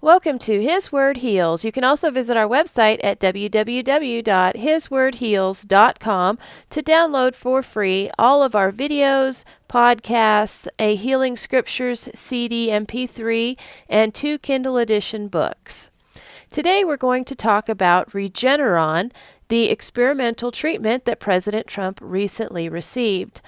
Welcome to His Word Heals. You can also visit our website at www.hiswordheals.com to download for free all of our videos, podcasts, a Healing Scriptures CD MP3, and 2 Kindle edition books. Today we're going to talk about Regeneron, the experimental treatment that President Trump recently received.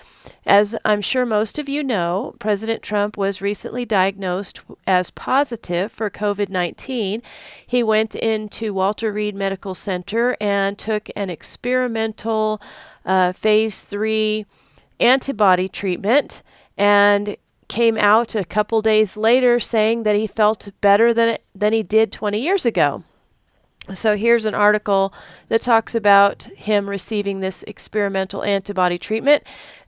As I'm sure most of you know, President Trump was recently diagnosed as positive for COVID-19. He went into Walter Reed Medical Center and took an experimental phase 3 antibody treatment and came out a couple days later saying that he felt better than he did 20 years ago. So here's an article that talks about him receiving this experimental antibody treatment.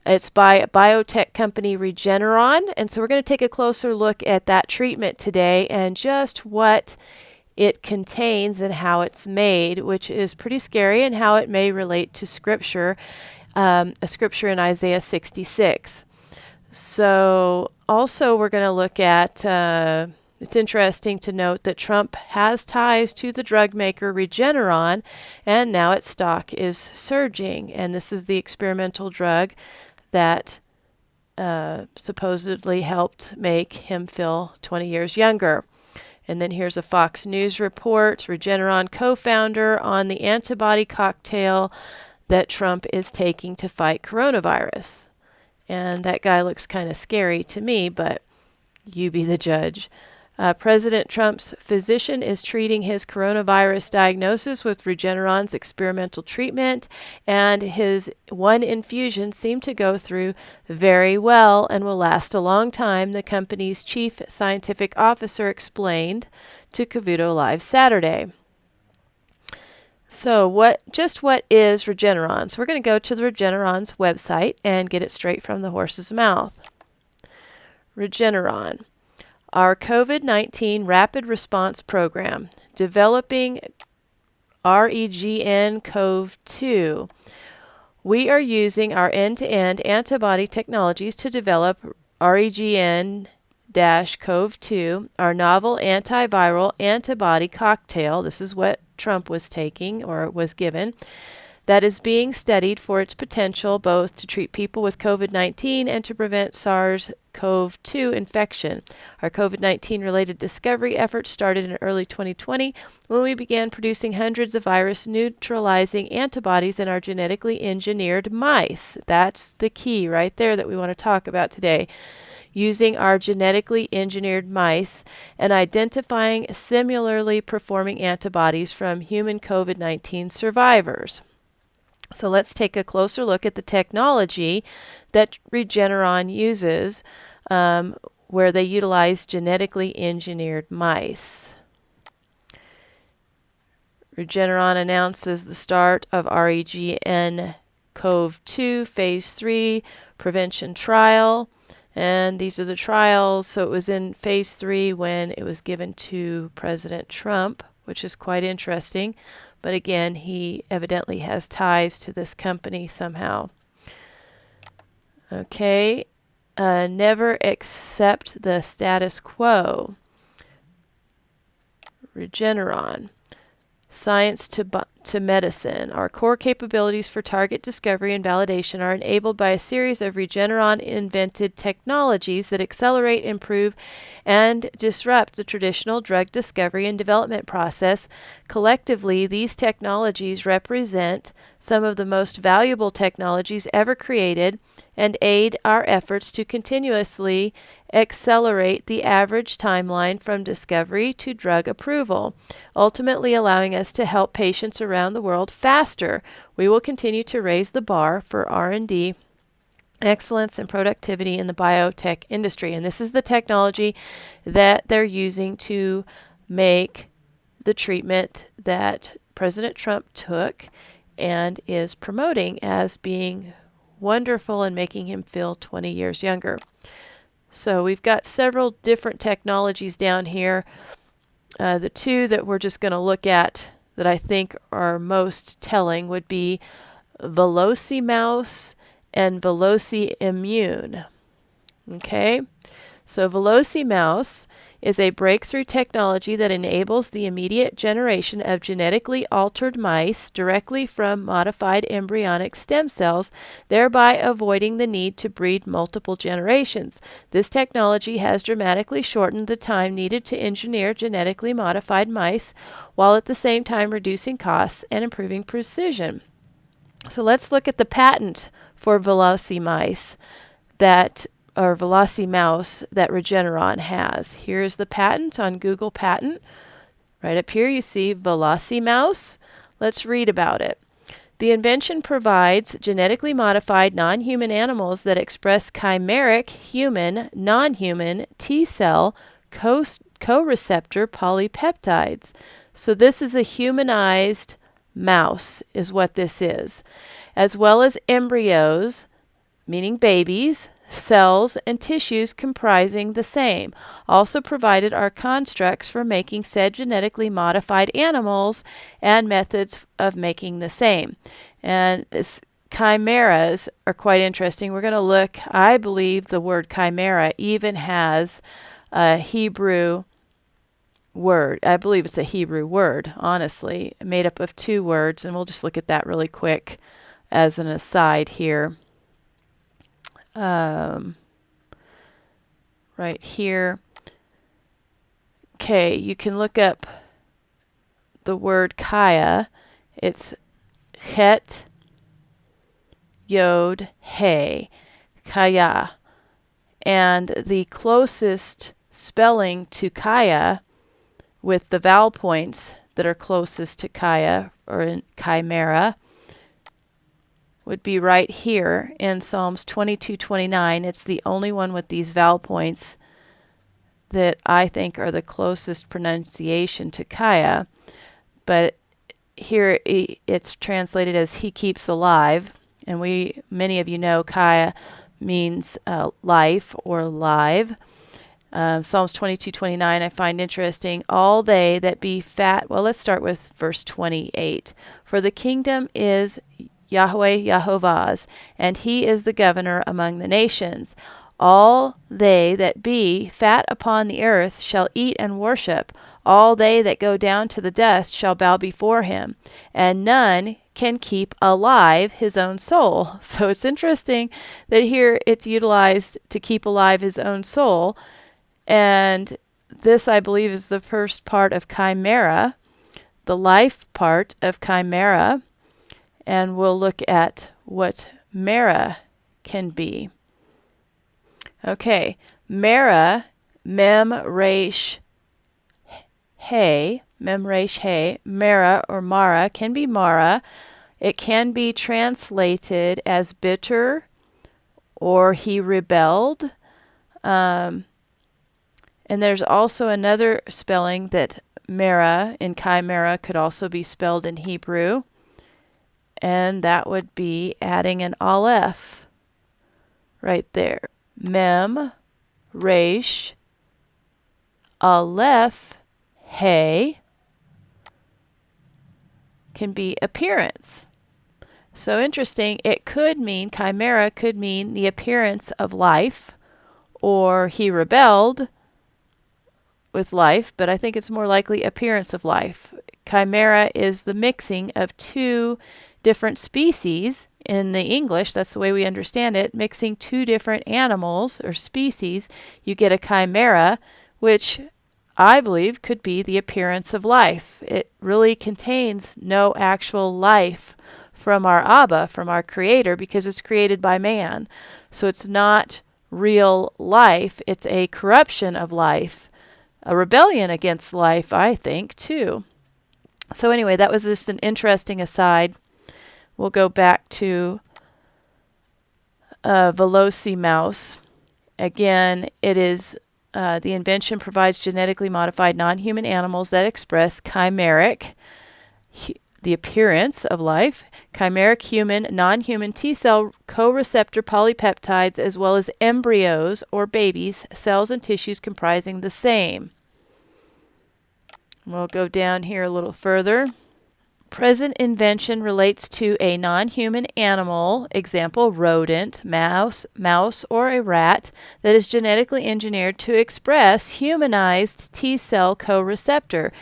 It's by a biotech company, Regeneron. And so we're going to take a closer look at that treatment today and just what it contains and how it's made, which is pretty scary, and how it may relate to Scripture, a scripture in Isaiah 66. So also we're going to look at... It's interesting to note that Trump has ties to the drug maker Regeneron, and now its stock is surging. And this is the experimental drug that supposedly helped make him feel 20 years younger. And then here's a Fox News report, Regeneron co-founder on the antibody cocktail that Trump is taking to fight coronavirus. And that guy looks kind of scary to me, but you be the judge. President Trump's physician is treating his coronavirus diagnosis with Regeneron's experimental treatment, and his one infusion seemed to go through very well and will last a long time, the company's chief scientific officer explained to Cavuto Live Saturday. So what is Regeneron? So we're going to go to the Regeneron's website and get it straight from the horse's mouth. Regeneron. Our COVID-19 Rapid Response Program, developing REGN-COV2. We are using our end-to-end antibody technologies to develop REGN-COV2, our novel antiviral antibody cocktail. This is what Trump was taking or was given. That is being studied for its potential both to treat people with COVID-19 and to prevent SARS-CoV-2 infection. Our COVID-19 related discovery efforts started in early 2020 when we began producing hundreds of virus neutralizing antibodies in our genetically engineered mice. That's the key right there that we want to talk about today. Using our genetically engineered mice and identifying similarly performing antibodies from human COVID-19 survivors. So let's take a closer look at the technology that Regeneron uses, where they utilize genetically engineered mice. Regeneron announces the start of REGN-COV2 phase 3 prevention trial. And these are the trials. So it was in phase 3 when it was given to President Trump, which is quite interesting. But again, he evidently has ties to this company somehow. Okay, never accept the status quo. Regeneron. Science to medicine. Our core capabilities for target discovery and validation are enabled by a series of Regeneron-invented technologies that accelerate, improve, and disrupt the traditional drug discovery and development process. Collectively, these technologies represent some of the most valuable technologies ever created and aid our efforts to continuously accelerate the average timeline from discovery to drug approval, ultimately allowing us to help patients around the world faster. We will continue to raise the bar for R&D excellence and productivity in the biotech industry. And this is the technology that they're using to make the treatment that President Trump took and is promoting as being wonderful and making him feel 20 years younger. So we've got several different technologies down here. The two that we're just going to look at that I think are most telling would be Veloci Mouse and Veloci Immune. Okay, So Mouse is a breakthrough technology that enables the immediate generation of genetically altered mice directly from modified embryonic stem cells, thereby avoiding the need to breed multiple generations. This technology has dramatically shortened the time needed to engineer genetically modified mice, while at the same time reducing costs and improving precision. So let's look at the patent for Mouse that Regeneron has. Here's the patent on Google Patent. Right up here you see Mouse. Let's read about it. The invention provides genetically modified non-human animals that express chimeric human, non-human T-cell co-receptor polypeptides. So this is a humanized mouse is what this is, as well as embryos, meaning babies, cells, and tissues comprising the same. Also provided are constructs for making said genetically modified animals and methods of making the same. And chimeras are quite interesting. We're going to look, I believe the word chimera even has a Hebrew word. I believe it's a Hebrew word, honestly, made up of two words, and we'll just look at that really quick as an aside here. Right here. Okay, you can look up the word kaya. It's chet yod he, kaya. And the closest spelling to kaya with the vowel points that are closest to kaya or in chimera would be right here in Psalms 22:29. It's the only one with these vowel points that I think are the closest pronunciation to kaya. But here it's translated as he keeps alive. And many of you know kaya means life or live. Psalms 22:29 I find interesting. All they that be fat. Well, let's start with verse 28. For the kingdom is Yahweh Yahovah's, and he is the governor among the nations. All they that be fat upon the earth shall eat and worship. All they that go down to the dust shall bow before him, and none can keep alive his own soul. So it's interesting that here it's utilized to keep alive his own soul. And this, I believe, is the first part of chimera, the life part of chimera. And we'll look at what mera can be. Okay, mera, mem resh he, mera or mara, can be mara. It can be translated as bitter or he rebelled. And there's also another spelling that mera in chimera could also be spelled in Hebrew. And that would be adding an aleph right there. Mem, resh, aleph, he can be appearance. So interesting. It could mean, chimera could mean the appearance of life, or he rebelled with life, but I think it's more likely appearance of life. Chimera is the mixing of two different species in the English. That's the way we understand it. Mixing two different animals or species, you get a chimera, which I believe could be the appearance of life. It really contains no actual life from our Abba, from our Creator, because it's created by man. So it's not real life. It's a corruption of life. A rebellion against life, I think, too. So anyway, that was just an interesting aside. We'll go back to Mouse. Again, it is the invention provides genetically modified non-human animals that express chimeric, the appearance of life, chimeric human, non-human T-cell co-receptor polypeptides, as well as embryos or babies, cells and tissues comprising the same. We'll go down here a little further. Present invention relates to a non-human animal, example rodent, mouse, or a rat, that is genetically engineered to express humanized T-cell co-receptor.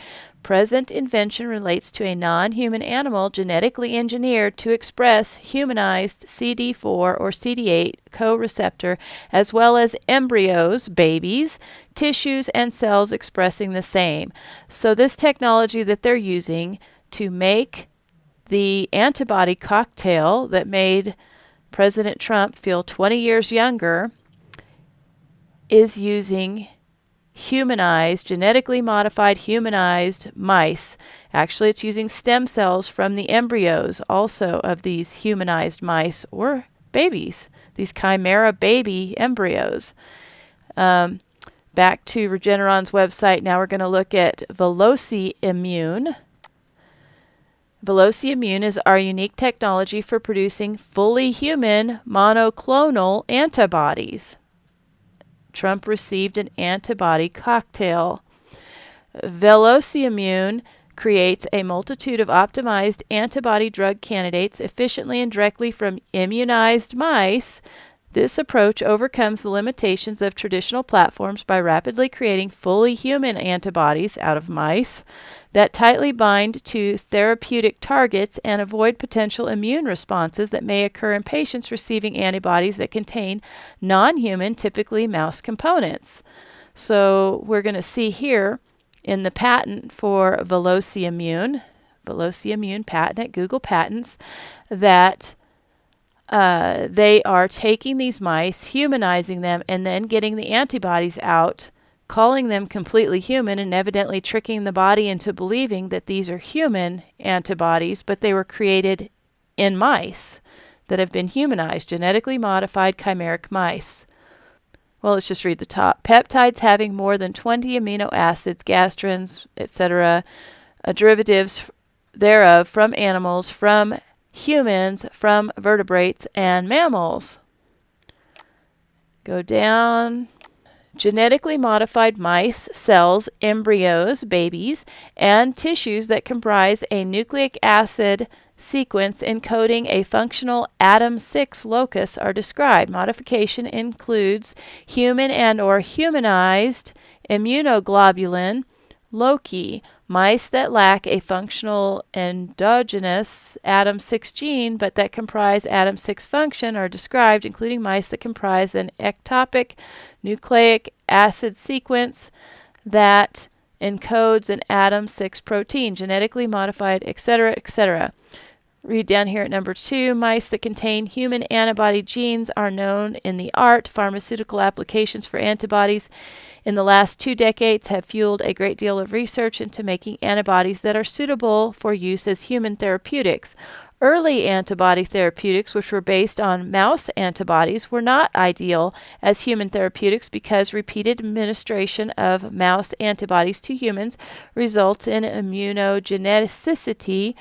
Present invention relates to a non-human animal genetically engineered to express humanized CD4 or CD8 co-receptor, as well as embryos, babies, tissues, and cells expressing the same. So this technology that they're using to make the antibody cocktail that made President Trump feel 20 years younger is using genetically modified humanized mice. Actually, it's using stem cells from the embryos also of these humanized mice or babies, these chimera baby embryos. Back to Regeneron's website, now we're going to look at VelociImmune. VelociImmune is our unique technology for producing fully human monoclonal antibodies. Trump received an antibody cocktail. VelociImmune creates a multitude of optimized antibody drug candidates efficiently and directly from immunized mice. This approach overcomes the limitations of traditional platforms by rapidly creating fully human antibodies out of mice that tightly bind to therapeutic targets and avoid potential immune responses that may occur in patients receiving antibodies that contain non-human, typically mouse components. So we're going to see here in the patent for VelociImmune patent at Google Patents, that they are taking these mice, humanizing them, and then getting the antibodies out, calling them completely human, and evidently tricking the body into believing that these are human antibodies, but they were created in mice that have been humanized, genetically modified chimeric mice. Well, let's just read the top. Peptides having more than 20 amino acids, gastrins, etc., derivatives thereof from animals, from humans, from vertebrates, and mammals. Go down. Genetically modified mice, cells, embryos, babies, and tissues that comprise a nucleic acid sequence encoding a functional atom 6 locus are described. Modification includes human and or humanized immunoglobulin loci. Mice that lack a functional endogenous atom 6 gene but that comprise atom 6 function are described, including mice that comprise an ectopic nucleic acid sequence that encodes an atom 6 protein, genetically modified, etc., etc. Read down here at number 2. Mice that contain human antibody genes are known in the art. Pharmaceutical applications for antibodies in the last 2 decades have fueled a great deal of research into making antibodies that are suitable for use as human therapeutics. Early antibody therapeutics, which were based on mouse antibodies, were not ideal as human therapeutics because repeated administration of mouse antibodies to humans results in immunogenicity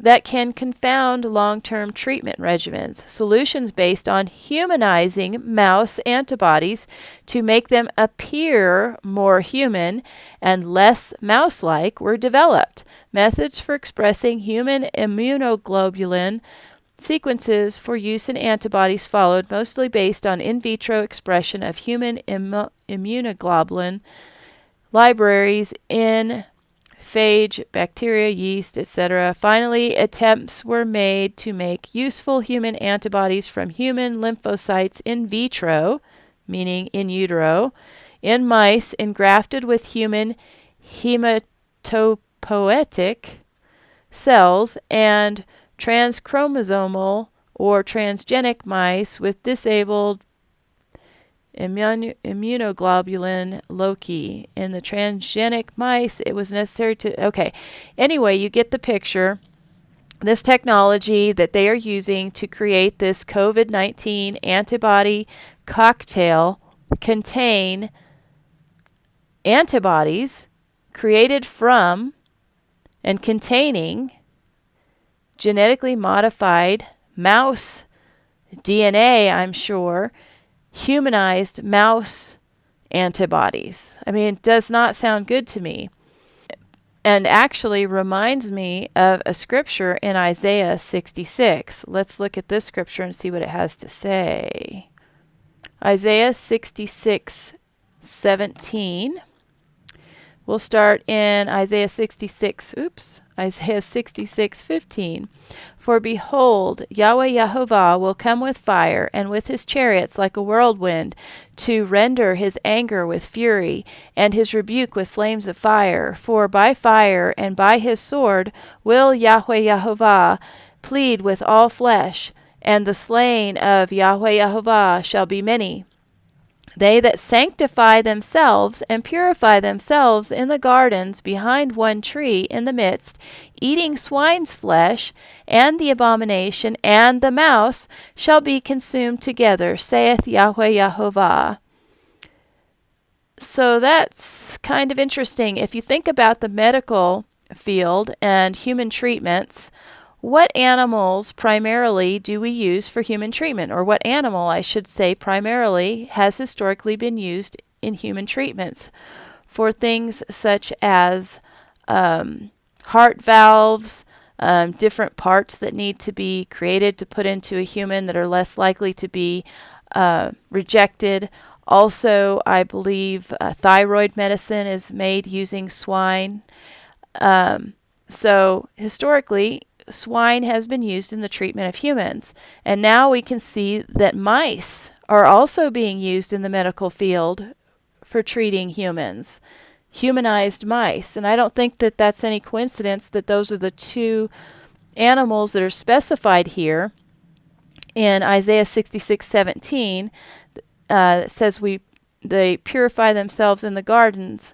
that can confound long-term treatment regimens. Solutions based on humanizing mouse antibodies to make them appear more human and less mouse-like were developed. Methods for expressing human immunoglobulin sequences for use in antibodies followed, mostly based on in vitro expression of human immunoglobulin libraries in phage, bacteria, yeast, etc. Finally, attempts were made to make useful human antibodies from human lymphocytes in vitro, meaning in utero, in mice engrafted with human hematopoietic cells and transchromosomal or transgenic mice with disabled immunoglobulin loci. In the transgenic mice, it was necessary to... Okay. Anyway, you get the picture. This technology that they are using to create this COVID-19 antibody cocktail contain antibodies created from and containing genetically modified mouse DNA, I'm sure, humanized mouse antibodies. I mean, it does not sound good to me. and actually reminds me of a scripture in Isaiah 66. Let's look at this scripture and see what it has to say. Isaiah 66:17. We'll start in Isaiah 66:15. For behold, Yahweh Yahovah will come with fire, and with his chariots like a whirlwind, to render his anger with fury, and his rebuke with flames of fire. For by fire and by his sword will Yahweh Yahovah plead with all flesh, and the slain of Yahweh Yahovah shall be many. They that sanctify themselves and purify themselves in the gardens behind one tree in the midst, eating swine's flesh, and the abomination, and the mouse, shall be consumed together, saith Yahweh Yahovah. So that's kind of interesting. If you think about the medical field and human treatments, what animals primarily do we use for human treatment? Or what animal, I should say, primarily has historically been used in human treatments for things such as heart valves, different parts that need to be created to put into a human that are less likely to be rejected. Also, I believe thyroid medicine is made using swine. So historically, swine has been used in the treatment of humans. And now we can see that mice are also being used in the medical field for treating humans. Humanized mice. And I don't think that that's any coincidence that those are the two animals that are specified here in Isaiah 66:17. It says they purify themselves in the gardens,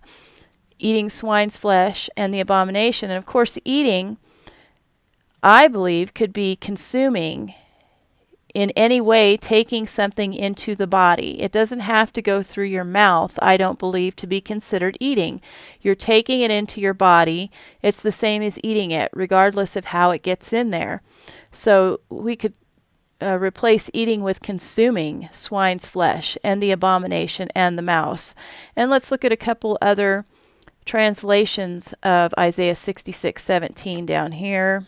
eating swine's flesh and the abomination. And of course, eating, I believe, could be consuming in any way, taking something into the body. It doesn't have to go through your mouth, I don't believe, to be considered eating. You're taking it into your body. It's the same as eating it, regardless of how it gets in there. So we could replace eating with consuming swine's flesh and the abomination and the mouse. And let's look at a couple other translations of Isaiah 66:17 down here.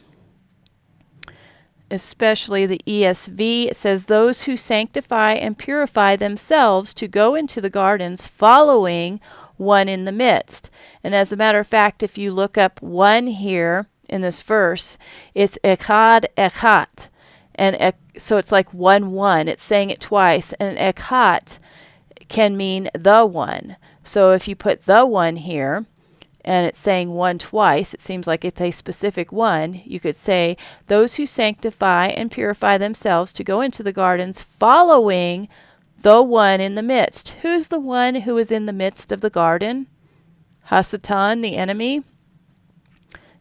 Especially the ESV, it says, those who sanctify and purify themselves to go into the gardens, following one in the midst. And as a matter of fact, if you look up one here in this verse, it's echad echat. And so it's like one. It's saying it twice. And echat can mean the one. So if you put the one here, and it's saying one twice, it seems like it's a specific one. You could say, those who sanctify and purify themselves to go into the gardens, following the one in the midst. Who's the one who is in the midst of the garden? Hasatan, the enemy.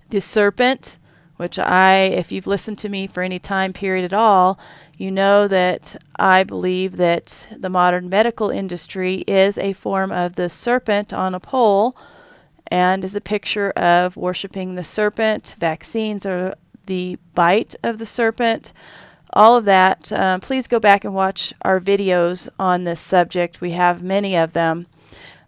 The serpent, which if you've listened to me for any time period at all, you know that I believe that the modern medical industry is a form of the serpent on a pole, and is a picture of worshiping the serpent. Vaccines are the bite of the serpent. All of that. Please go back and watch our videos on this subject. We have many of them.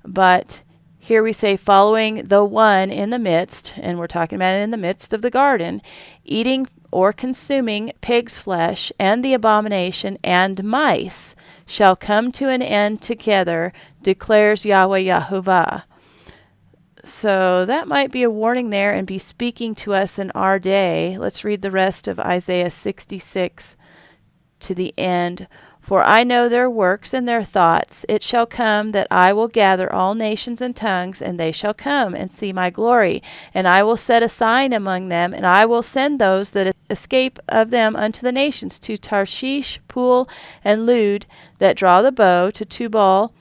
But here we say, following the one in the midst, and we're talking about in the midst of the garden, eating or consuming pig's flesh, and the abomination, and mice shall come to an end together, declares Yahweh Yahovah. So that might be a warning there and be speaking to us in our day. Let's read the rest of Isaiah 66 to the end. For I know their works and their thoughts. It shall come that I will gather all nations and tongues, and they shall come and see my glory. And I will set a sign among them, and I will send those that escape of them unto the nations, to Tarshish, Pool, and Lud, that draw the bow, to Tubal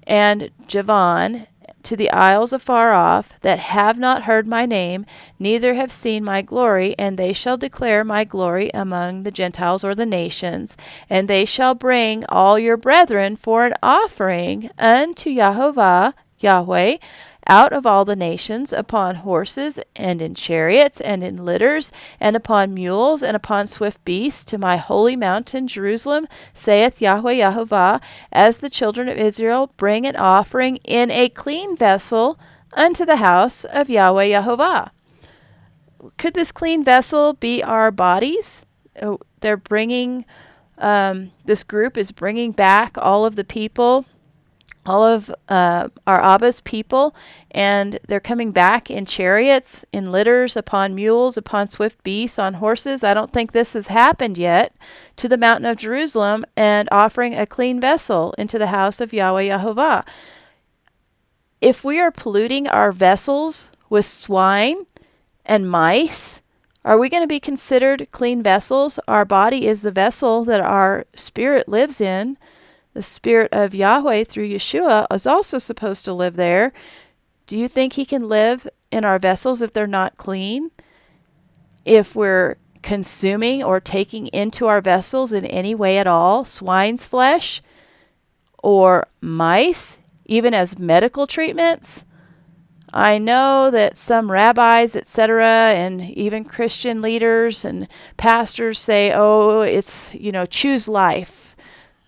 and Javan, to the isles afar off, that have not heard my name, neither have seen my glory, and they shall declare my glory among the Gentiles or the nations. And they shall bring all your brethren for an offering unto Yahovah, Yahweh, out of all the nations, upon horses, and in chariots, and in litters, and upon mules, and upon swift beasts, to my holy mountain Jerusalem, saith Yahweh Yahovah, as the children of Israel bring an offering in a clean vessel unto the house of Yahweh Yehovah. Could this clean vessel be our bodies? They're bringing, this group is bringing back all of the people, all of our Abba's people, and they're coming back in chariots, in litters, upon mules, upon swift beasts, on horses. I don't think this has happened yet, to the mountain of Jerusalem, and offering a clean vessel into the house of Yahweh Yehovah. If we are polluting our vessels with swine and mice, are we going to be considered clean vessels? Our body is the vessel that our spirit lives in. The Spirit of Yahweh through Yeshua is also supposed to live there. Do you think he can live in our vessels if they're not clean? If we're consuming or taking into our vessels in any way at all swine's flesh or mice, even as medical treatments? I know that some rabbis, etc., and even Christian leaders and pastors say, oh, it's, choose life.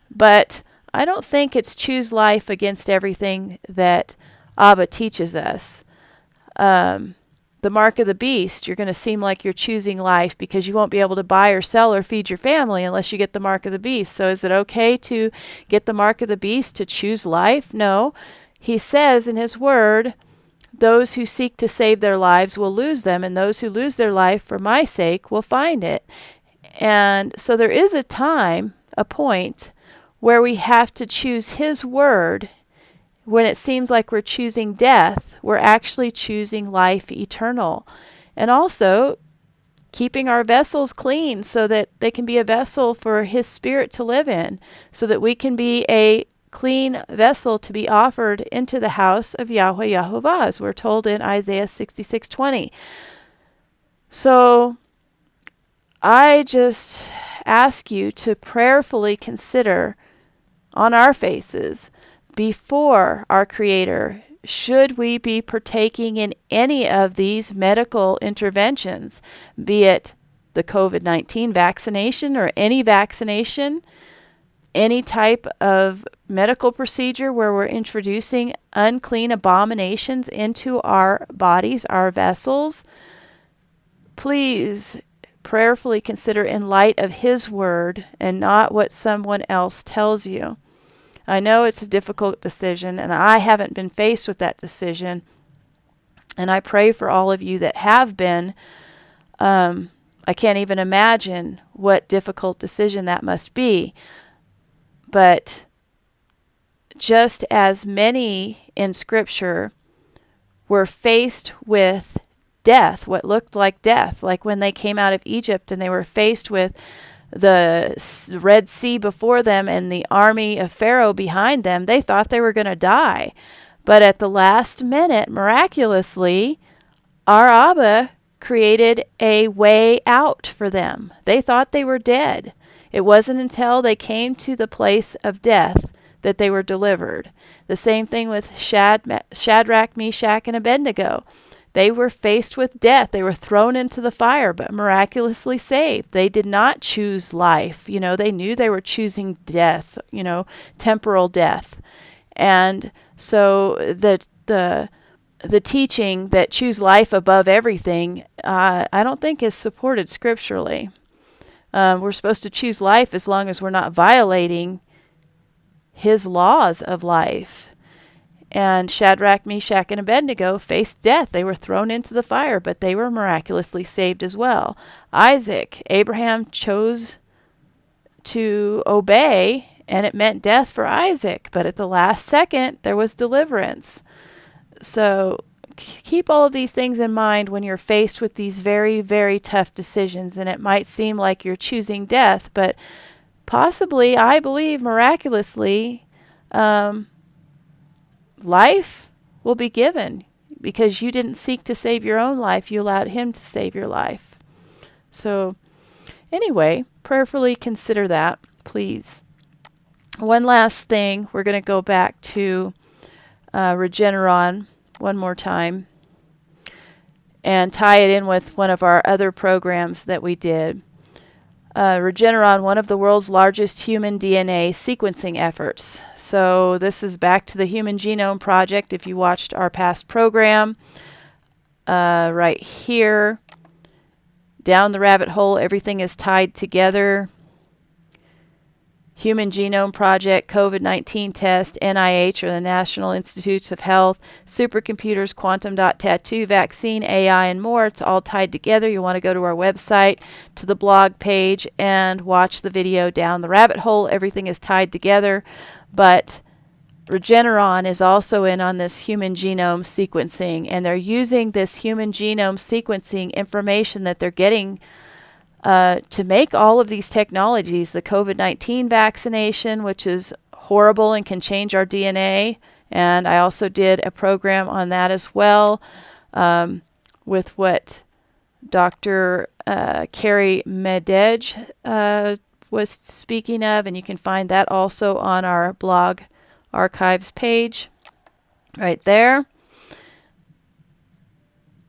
But I don't think it's choose life against everything that Abba teaches us. The mark of the beast, you're going to seem like you're choosing life because you won't be able to buy or sell or feed your family unless you get the mark of the beast. So is it okay to get the mark of the beast to choose life? No. He says in his word, those who seek to save their lives will lose them, and those who lose their life for my sake will find it. And so there is a time, a point, where we have to choose his word. When it seems like we're choosing death, we're actually choosing life eternal. And also keeping our vessels clean so that they can be a vessel for his spirit to live in, so that we can be a clean vessel to be offered into the house of Yahweh Yehovah, as we're told in Isaiah 66:20. So I just ask you to prayerfully consider on our faces before our Creator, should we be partaking in any of these medical interventions, be it the COVID-19 vaccination or any vaccination, any type of medical procedure where we're introducing unclean abominations into our bodies, our vessels. Please prayerfully consider in light of his word and not what someone else tells you. I know it's a difficult decision, and I haven't been faced with that decision. And I pray for all of you that have been. I can't even imagine what difficult decision that must be. But just as many in Scripture were faced with death, what looked like death, like when they came out of Egypt and they were faced with the Red Sea before them and the army of Pharaoh behind them, they thought they were going to die. But at the last minute, miraculously, our Abba created a way out for them. They thought they were dead. It wasn't until they came to the place of death that they were delivered. The same thing with Shadrach, Meshach, and Abednego. They were faced with death. They were thrown into the fire, but miraculously saved. They did not choose life. They knew they were choosing death, temporal death. And so the teaching that choose life above everything, I don't think is supported scripturally. We're supposed to choose life as long as we're not violating his laws of life. And Shadrach, Meshach, and Abednego faced death. They were thrown into the fire, but they were miraculously saved as well. Isaac, Abraham chose to obey, and it meant death for Isaac. But at the last second, there was deliverance. So keep all of these things in mind when you're faced with these very, very tough decisions. And it might seem like you're choosing death, but possibly, I believe, miraculously, life will be given because you didn't seek to save your own life. You allowed him to save your life. So anyway, prayerfully consider that, please. One last thing, we're going to go back to Regeneron one more time and tie it in with one of our other programs that we did. Regeneron, one of the world's largest human DNA sequencing efforts. So this is back to the Human Genome Project. If you watched our past program, right here, down the rabbit hole, everything is tied together. Human Genome Project, COVID-19 test, NIH, or the National Institutes of Health, supercomputers, quantum dot tattoo, vaccine, AI, and more. It's all tied together. You want to go to our website, to the blog page, and watch the video Down the Rabbit Hole. Everything is tied together. But Regeneron is also in on this human genome sequencing, and they're using this human genome sequencing information that they're getting to make all of these technologies, the COVID-19 vaccination, which is horrible and can change our DNA. And I also did a program on that as well, with what Dr. Carrie Medej was speaking of, and you can find that also on our blog archives page right there.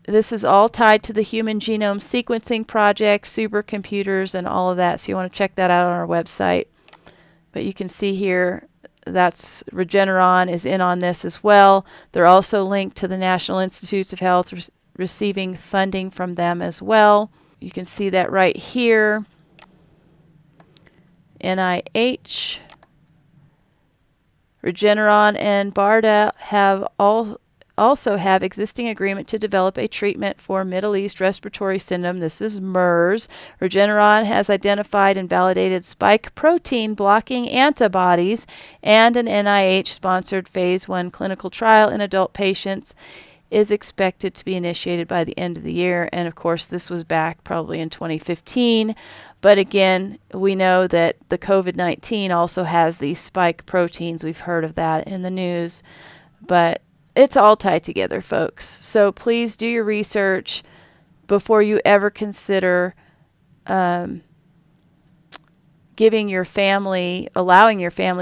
This is all tied to the Human Genome Sequencing Project, supercomputers, and all of that. So you want to check that out on our website. But you can see here, that's Regeneron is in on this as well. They're also linked to the National Institutes of Health, receiving funding from them as well. You can see that right here. NIH, Regeneron, and BARDA have also have existing agreement to develop a treatment for Middle East respiratory syndrome. This is MERS. Regeneron has identified and validated spike protein blocking antibodies, and an NIH-sponsored phase 1 clinical trial in adult patients is expected to be initiated by the end of the year. And of course, this was back probably in 2015. But again, we know that the COVID-19 also has these spike proteins. We've heard of that in the news. But it's all tied together, folks. So please do your research before you ever consider allowing your family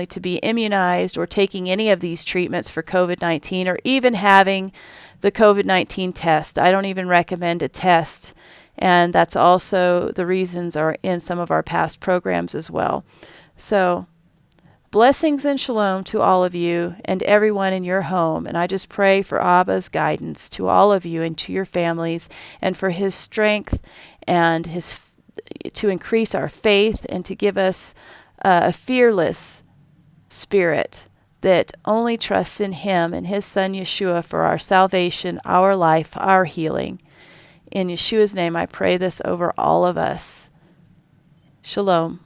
to be immunized or taking any of these treatments for COVID-19, or even having the COVID-19 test. I don't even recommend a test. And that's also the reasons are in some of our past programs as well. So blessings and shalom to all of you and everyone in your home. And I just pray for Abba's guidance to all of you and to your families, and for his strength and to increase our faith, and to give us a fearless spirit that only trusts in him and his son Yeshua for our salvation, our life, our healing. In Yeshua's name, I pray this over all of us. Shalom.